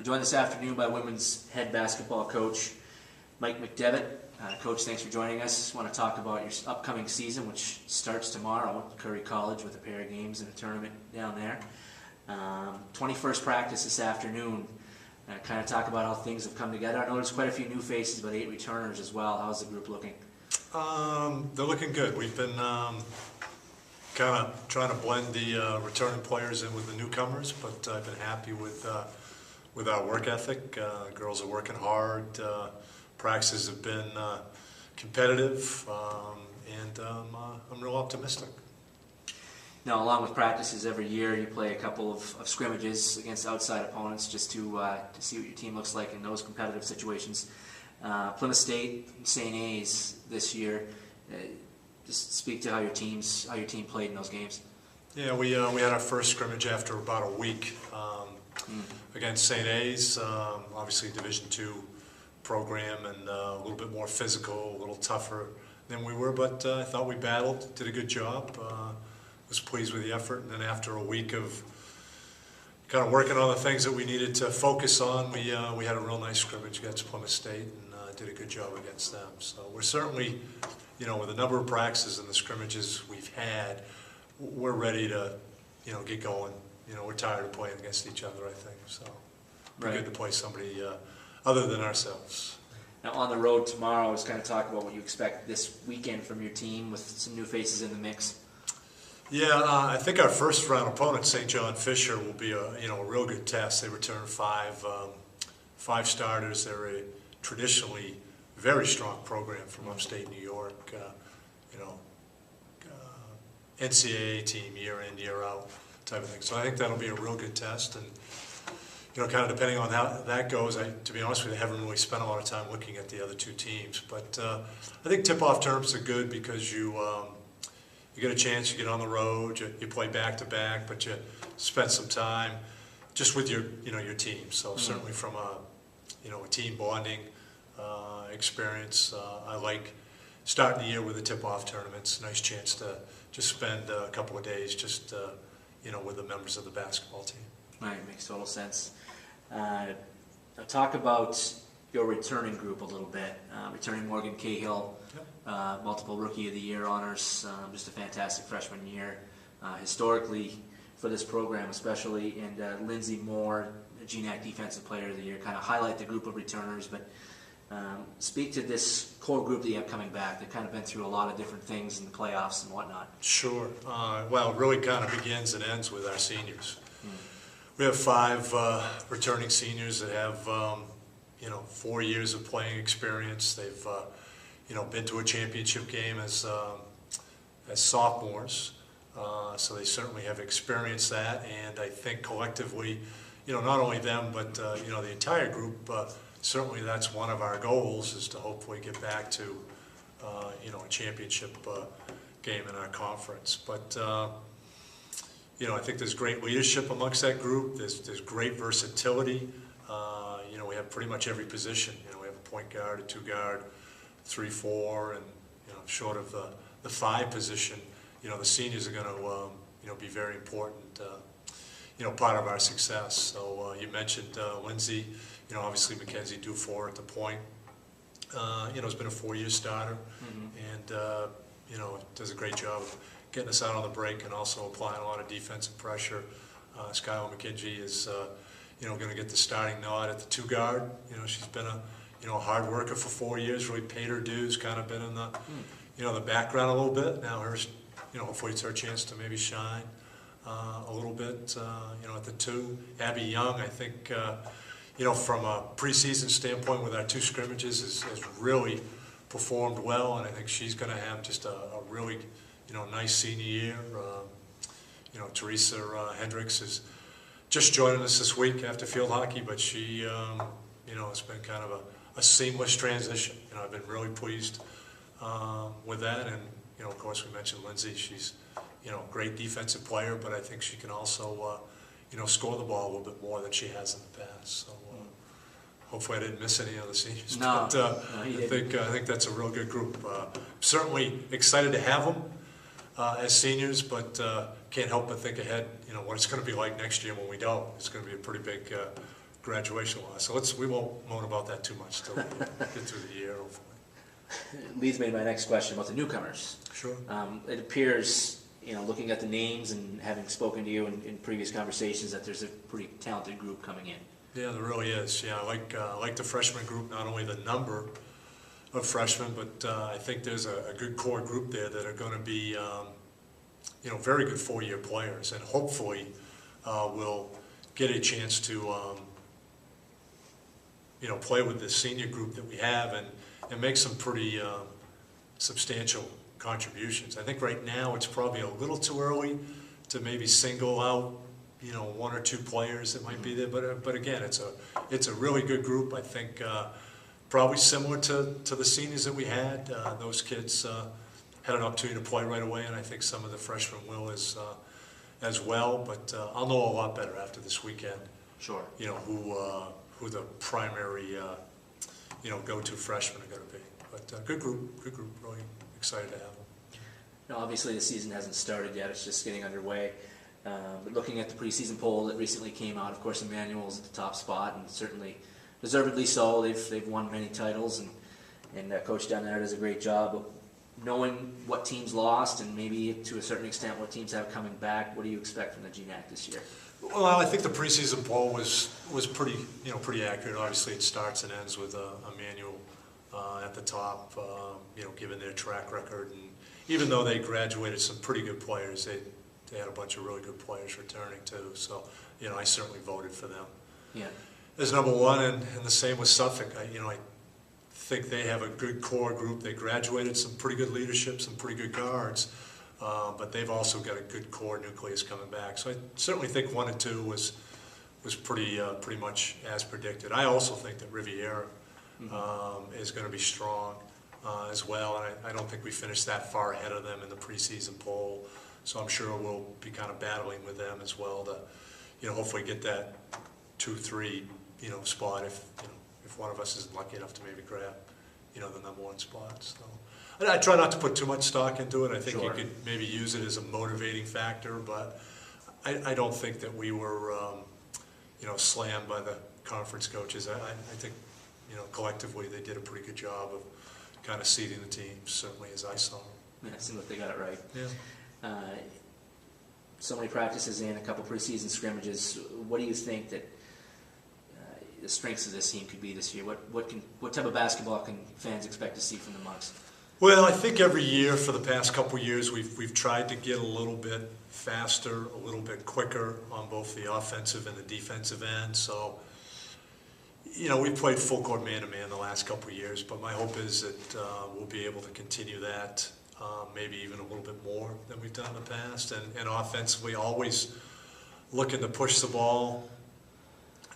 We're joined this afternoon by women's head basketball coach Mike McDevitt. Coach, thanks for joining us. Just want to talk about your upcoming season, which starts tomorrow at Curry College with a pair of games and a tournament down there. 21st practice this afternoon. Kind of talk about how things have come together. I know there's quite a few new faces, but 8 returners as well. How's the group looking? They're looking good. We've been kind of trying to blend the returning players in with the newcomers, but I've been happy with our work ethic. Girls are working hard. Practices have been competitive, and I'm real optimistic. Now, along with practices every year, you play a couple of scrimmages against outside opponents just to see what your team looks like in those competitive situations. Plymouth State, St. A's this year. Just speak to how your team played in those games. Yeah, we had our first scrimmage after about a week against St. A's. Obviously, a Division II program and a little bit more physical, a little tougher than we were, but I thought we battled, did a good job. Was pleased with the effort, and then after a week of kind of working on the things that we needed to focus on, we had a real nice scrimmage against Plymouth State and did a good job against them. So we're certainly, with the number of practices and the scrimmages we've had, we're ready to, get going. We're tired of playing against each other, I think. So it'd be good to play somebody other than ourselves. Now on the road tomorrow, let's kind of talk about what you expect this weekend from your team with some new faces in the mix. Yeah, I think our first round opponent, St. John Fisher, will be a real good test. They return five starters. They're a traditionally very strong program from upstate New York. NCAA team, year in, year out type of thing. So I think that'll be a real good test. And kind of depending on how that goes, to be honest with you, I haven't really spent a lot of time looking at the other two teams. But I think tip-off terms are good because you get a chance, you get on the road, you play back-to-back, but you spend some time just with your team. So certainly from a team bonding experience, I like starting the year with the tip-off tournaments. Nice chance to just spend a couple of days just with the members of the basketball team. Right, makes total sense. Now talk about your returning group a little bit. Returning Morgan Cahill, yep. Multiple Rookie of the Year honors, just a fantastic freshman year. Historically, for this program especially, and Lindsay Moore, GNAC Defensive Player of the Year, kind of highlight the group of returners, but speak to this core group that you have coming back. They've kind of been through a lot of different things in the playoffs and whatnot. Sure. Well, it really kind of begins and ends with our seniors. We have 5 returning seniors that have 4 years of playing experience. They've been to a championship game as sophomores, so they certainly have experienced that. And I think collectively, not only them, but the entire group. Certainly, that's one of our goals, is to hopefully get back to a championship game in our conference. But I think there's great leadership amongst that group. There's great versatility. We have pretty much every position. We have a point guard, a 2-guard, 3-4, and short of the 5 position, the seniors are going to be very important. Part of our success. So you mentioned Lindsay. Obviously Mackenzie Dufour at the point. Has been a 4-year starter, and does a great job of getting us out on the break and also applying a lot of defensive pressure. Skylar McKinsey is going to get the starting nod at the 2-guard. She's been a hard worker for 4 years. Really paid her dues. Kind of been in the the background a little bit. Now hopefully it's her chance to maybe shine a little bit. At the 2, Abby Young, I think from a preseason standpoint with our 2 scrimmages has really performed well, and I think she's going to have just a really nice senior year. Teresa Hendricks is just joining us this week after field hockey, but she, it's been kind of a seamless transition. I've been really pleased with that, and of course we mentioned Lindsay. She's a great defensive player, but I think she can also score the ball a little bit more than she has in the past. So hopefully I didn't miss any of the seniors. No, but I think that's a real good group. Certainly excited to have them as seniors, but can't help but think ahead. What it's going to be like next year when we don't. It's going to be a pretty graduation loss. So we won't moan about that too much till we get through the year, hopefully. Leads me to my next question about the newcomers. Sure. It appears, looking at the names and having spoken to you in previous conversations, that there's a pretty talented group coming in. Yeah, there really is. Yeah, I like the freshman group, not only the number of freshmen, but I think there's a good core group there that are going to be, very good four-year players, and hopefully will get a chance to, play with the senior group that we have and make some pretty substantial contributions. I think right now it's probably a little too early to maybe single out, one or two players that might be there. But again, it's a really good group. I think probably similar to the seniors that we had. Those kids had an opportunity to play right away, and I think some of the freshmen will as well. But I'll know a lot better after this weekend. Sure. Who the primary go-to freshmen are going to be. But good group. Really excited to have them. Obviously, the season hasn't started yet; it's just getting underway. But looking at the preseason poll that recently came out, of course, Emmanuel's at the top spot, and certainly deservedly so. They've won many titles, and Coach down there does a great job of knowing what teams lost, and maybe to a certain extent what teams have coming back. What do you expect from the GNAC this year? Well, I think the preseason poll was pretty accurate. Obviously, it starts and ends with Emmanuel at the top, given their track record, and even though they graduated some pretty good players, they had a bunch of really good players returning too. So, I certainly voted for them. Yeah. As number one, and the same with Suffolk. I think they have a good core group. They graduated some pretty good leadership, some pretty good guards, but they've also got a good core nucleus coming back. So I certainly think 1 and 2 was pretty much as predicted. I also think that Riviera is going to be strong as well, and I don't think we finished that far ahead of them in the preseason poll. So I'm sure we'll be kind of battling with them as well to, hopefully get that 2-3, spot if one of us is lucky enough to maybe grab, the number 1 spot. So I try not to put too much stock into it. I think you could maybe use it as a motivating factor, but I don't think that we were, slammed by the conference coaches. I think, collectively they did a pretty good job of kind of seeding the teams, certainly as I saw them. Yeah, it seemed like they got it right. Yeah. So many practices and a couple preseason scrimmages. What do you think that the strengths of this team could be this year? What type of basketball can fans expect to see from the Monks? Well, I think every year for the past couple of years we've tried to get a little bit faster, a little bit quicker on both the offensive and the defensive end. So, we've played full court man-to-man the last couple of years, but my hope is that we'll be able to continue that. Maybe even a little bit more than we've done in the past, and offensively always looking to push the ball.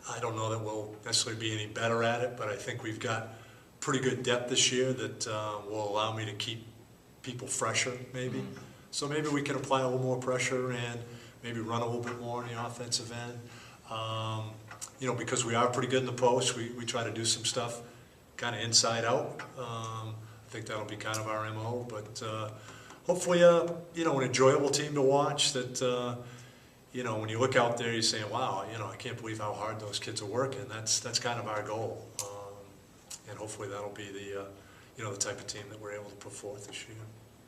I don't know that we'll necessarily be any better at it, but I think we've got pretty good depth this year that will allow me to keep people fresher maybe. Mm-hmm. So maybe we can apply a little more pressure and maybe run a little bit more on the offensive end. Because we are pretty good in the post, we try to do some stuff kind of inside out. I think that'll be kind of our MO, but hopefully, an enjoyable team to watch that, when you look out there, you're saying, wow, I can't believe how hard those kids are working. That's kind of our goal. And hopefully that'll be the type of team that we're able to put forth this year.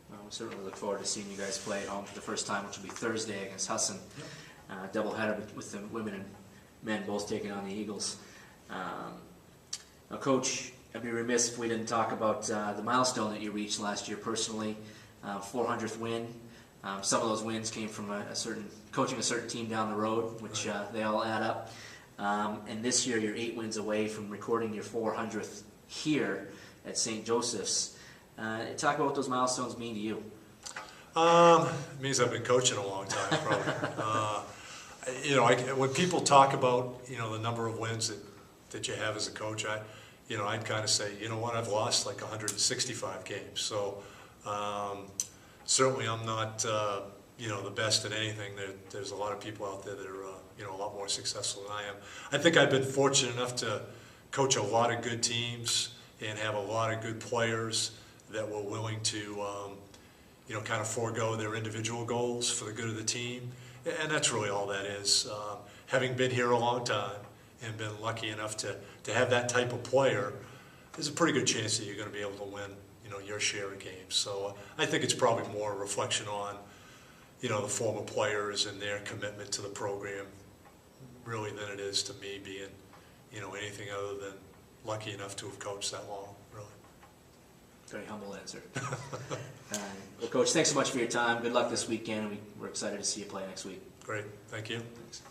Well, we certainly look forward to seeing you guys play at home for the first time, which will be Thursday against Husson. Yep. Doubleheader with the women and men both taking on the Eagles. Now, Coach, I'd be remiss if we didn't talk about the milestone that you reached last year personally, 400th win. Some of those wins came from coaching a certain team down the road, which they all add up. And this year you're 8 wins away from recording your 400th here at St. Joseph's. Talk about what those milestones mean to you. It means I've been coaching a long time, probably. When people talk about, the number of wins that you have as a coach, I'd kind of say, I've lost like 165 games. So certainly I'm not, the best at anything. There's a lot of people out there that are, a lot more successful than I am. I think I've been fortunate enough to coach a lot of good teams and have a lot of good players that were willing to, kind of forego their individual goals for the good of the team. And that's really all that is. Having been here a long time, and been lucky enough to have that type of player, there's a pretty good chance that you're going to be able to win, your share of games. So I think it's probably more a reflection on, the former players and their commitment to the program, really, than it is to me being, anything other than lucky enough to have coached that long, really. Very humble answer. Well, Coach, thanks so much for your time. Good luck this weekend, and we're excited to see you play next week. Great, thank you. Thanks.